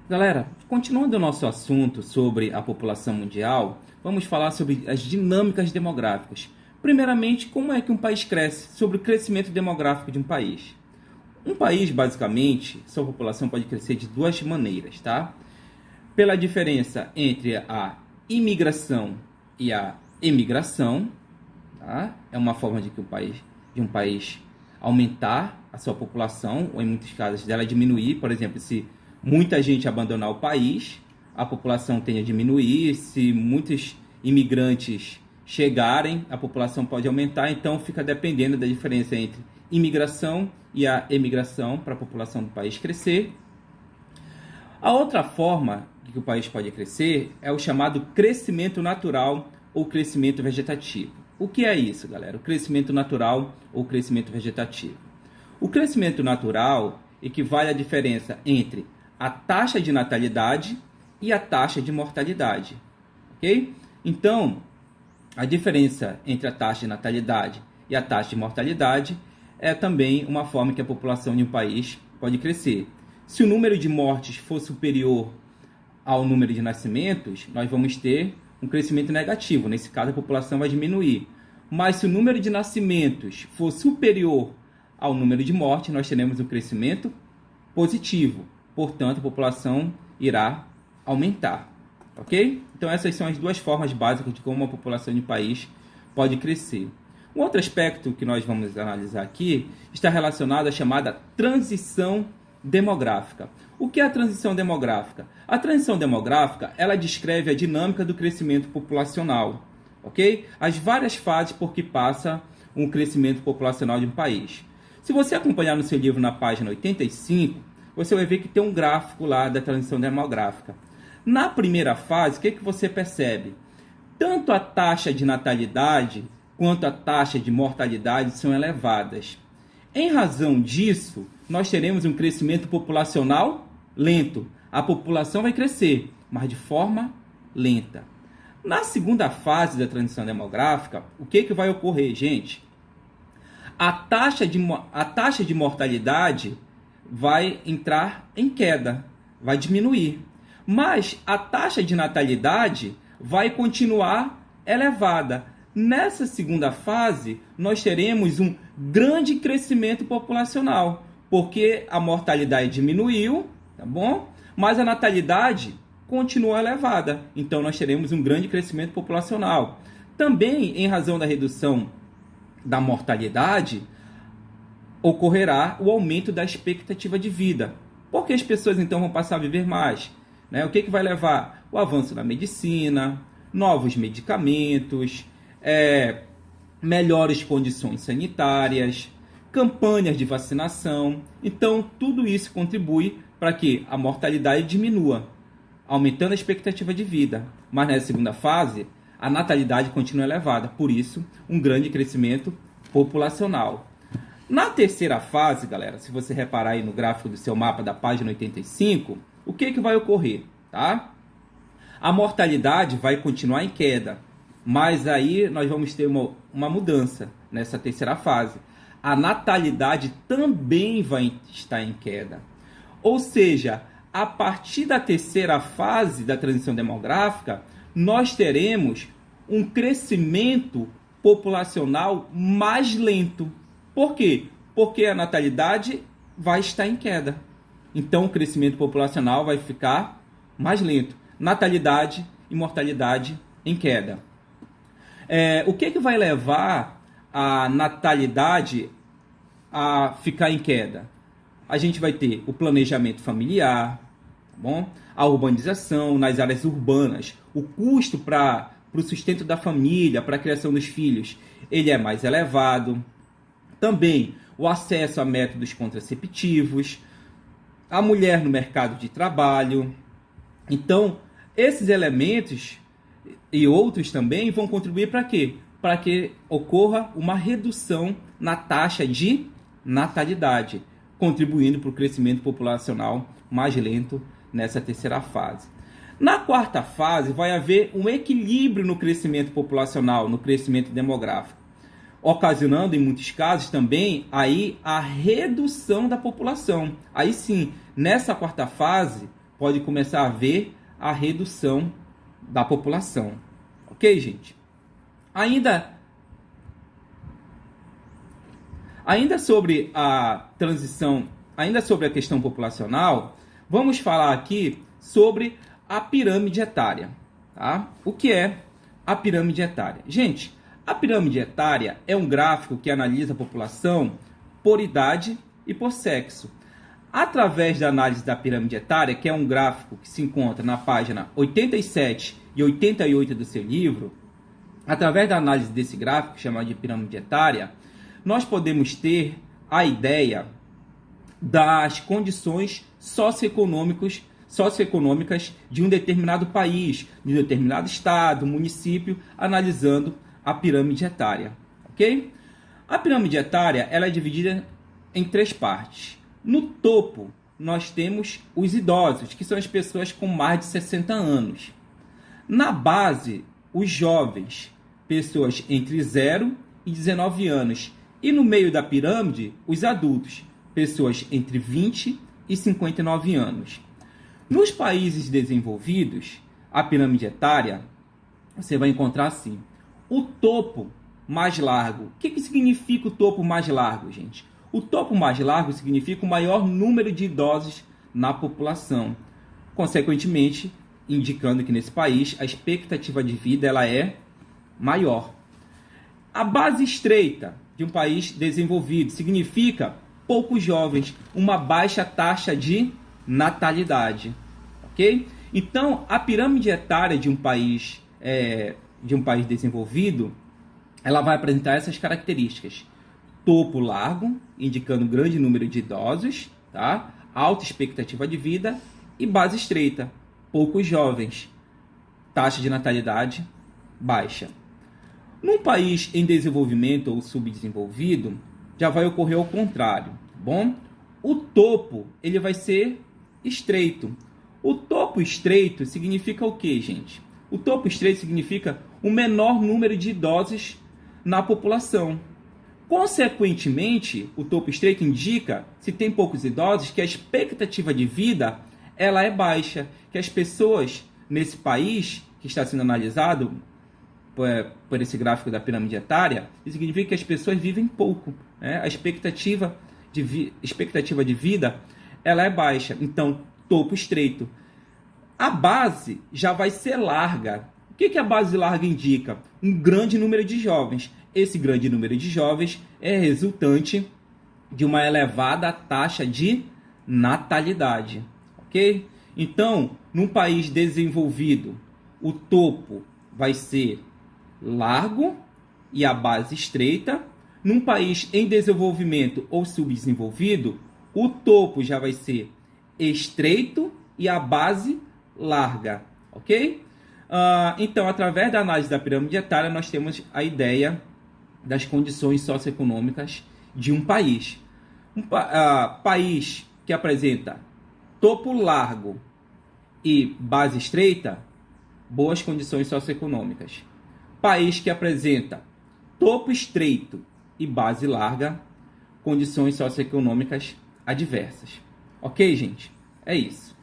Galera, continuando o nosso assunto sobre a população mundial, vamos falar sobre as dinâmicas demográficas. Primeiramente, como é que um país cresce, sobre o crescimento demográfico de um país. Um país, basicamente, sua população pode crescer de duas maneiras, tá? Pela diferença entre a imigração e a emigração, tá? É uma forma de um país aumentar a sua população, ou em muitos casos dela diminuir. Por exemplo, se muita gente abandonar o país, a população tende a diminuir. Se muitos imigrantes chegarem, a população pode aumentar. Então, fica dependendo da diferença entre imigração e a emigração para a população do país crescer. A outra forma que o país pode crescer é o chamado crescimento natural ou crescimento vegetativo. O que é isso, galera? O crescimento natural ou crescimento vegetativo. O crescimento natural equivale à diferença entre a taxa de natalidade e a taxa de mortalidade, ok? Então, a diferença entre a taxa de natalidade e a taxa de mortalidade é também uma forma que a população de um país pode crescer. Se o número de mortes for superior ao número de nascimentos, nós vamos ter um crescimento negativo. Nesse caso, a população vai diminuir. Mas se o número de nascimentos for superior ao número de mortes, nós teremos um crescimento positivo. Portanto, a população irá aumentar. Ok? Então, essas são as duas formas básicas de como a população de um país pode crescer. Um outro aspecto que nós vamos analisar aqui está relacionado à chamada transição demográfica. O que é a transição demográfica? A transição demográfica, ela descreve a dinâmica do crescimento populacional, ok? As várias fases por que passa um crescimento populacional de um país. Se você acompanhar no seu livro na página 85, você vai ver que tem um gráfico lá da transição demográfica. Na primeira fase, o que você percebe? Tanto a taxa de natalidade quanto a taxa de mortalidade são elevadas. Em razão disso, nós teremos um crescimento populacional lento. A população vai crescer, mas de forma lenta. Na segunda fase da transição demográfica, o que vai ocorrer, gente? A taxa de mortalidade vai entrar em queda, vai diminuir. Mas a taxa de natalidade vai continuar elevada. Nessa segunda fase, nós teremos um grande crescimento populacional, porque a mortalidade diminuiu, tá bom? Mas a natalidade continua elevada. Então, nós teremos um grande crescimento populacional. Também, em razão da redução da mortalidade, ocorrerá o aumento da expectativa de vida, porque as pessoas, então, vão passar a viver mais. Né? O que vai levar? O avanço da medicina, novos medicamentos, melhores condições sanitárias, campanhas de vacinação. Então, tudo isso contribui para que a mortalidade diminua, aumentando a expectativa de vida. Mas nessa segunda fase, a natalidade continua elevada, por isso, um grande crescimento populacional. Na terceira fase, galera, se você reparar aí no gráfico do seu mapa da página 85, o que vai ocorrer? Tá? A mortalidade vai continuar em queda, mas aí nós vamos ter uma mudança nessa terceira fase. A natalidade também vai estar em queda. Ou seja, a partir da terceira fase da transição demográfica, nós teremos um crescimento populacional mais lento. Por quê? Porque a natalidade vai estar em queda. Então, o crescimento populacional vai ficar mais lento. Natalidade e mortalidade em queda. O que vai levar a natalidade a ficar em queda? A gente vai ter o planejamento familiar, tá bom? A urbanização nas áreas urbanas, o custo para o sustento da família, para a criação dos filhos, ele é mais elevado. Também o acesso a métodos contraceptivos, a mulher no mercado de trabalho. Então, esses elementos e outros também vão contribuir para quê? Para que ocorra uma redução na taxa de natalidade, contribuindo para o crescimento populacional mais lento nessa terceira fase. Na quarta fase, vai haver um equilíbrio no crescimento populacional, no crescimento demográfico, ocasionando, em muitos casos, também aí a redução da população. Aí sim, nessa quarta fase, pode começar a ver a redução da população. Ok, gente? Ainda sobre a transição, ainda sobre a questão populacional, vamos falar aqui sobre a pirâmide etária. Tá? O que é a pirâmide etária? Gente, a pirâmide etária é um gráfico que analisa a população por idade e por sexo. Através da análise da pirâmide etária, que é um gráfico que se encontra na página 87 e 88 do seu livro, através da análise desse gráfico, chamado de pirâmide etária, nós podemos ter a ideia das condições socioeconômicas de um determinado país, de um determinado estado, município, analisando a pirâmide etária. Ok? A pirâmide etária ela é dividida em 3 partes. No topo, nós temos os idosos, que são as pessoas com mais de 60 anos. Na base, os jovens, pessoas entre 0 e 19 anos. E no meio da pirâmide, os adultos, pessoas entre 20 e 59 anos. Nos países desenvolvidos, a pirâmide etária, você vai encontrar assim, o topo mais largo. O que significa o topo mais largo, gente? O topo mais largo significa o maior número de idosos na população. Consequentemente, indicando que nesse país a expectativa de vida ela é maior. A base estreita de um país desenvolvido significa poucos jovens, uma baixa taxa de natalidade. Ok? Então, a pirâmide etária de um país desenvolvido, ela vai apresentar essas características. Topo largo, indicando um grande número de idosos, tá? Alta expectativa de vida, e base estreita, poucos jovens, taxa de natalidade baixa. Num país em desenvolvimento ou subdesenvolvido, já vai ocorrer ao contrário, tá bom? O topo ele vai ser estreito. O topo estreito significa o quê, gente? O topo estreito significa o menor número de idosos na população. Consequentemente, o topo estreito indica, se tem poucos idosos, que a expectativa de vida ela é baixa, que as pessoas nesse país que está sendo analisado por esse gráfico da pirâmide etária, isso significa que as pessoas vivem pouco, né? A expectativa de vida ela é baixa, então topo estreito. A base já vai ser larga. O que a base larga indica? Um grande número de jovens. Esse grande número de jovens é resultante de uma elevada taxa de natalidade. Ok? Então, num país desenvolvido, o topo vai ser largo e a base estreita. Num país em desenvolvimento ou subdesenvolvido, o topo já vai ser estreito e a base larga. Ok? Então, através da análise da pirâmide etária, nós temos a ideia das condições socioeconômicas de um país. País que apresenta topo largo e base estreita, boas condições socioeconômicas. País que apresenta topo estreito e base larga, condições socioeconômicas adversas. Ok, gente? É isso.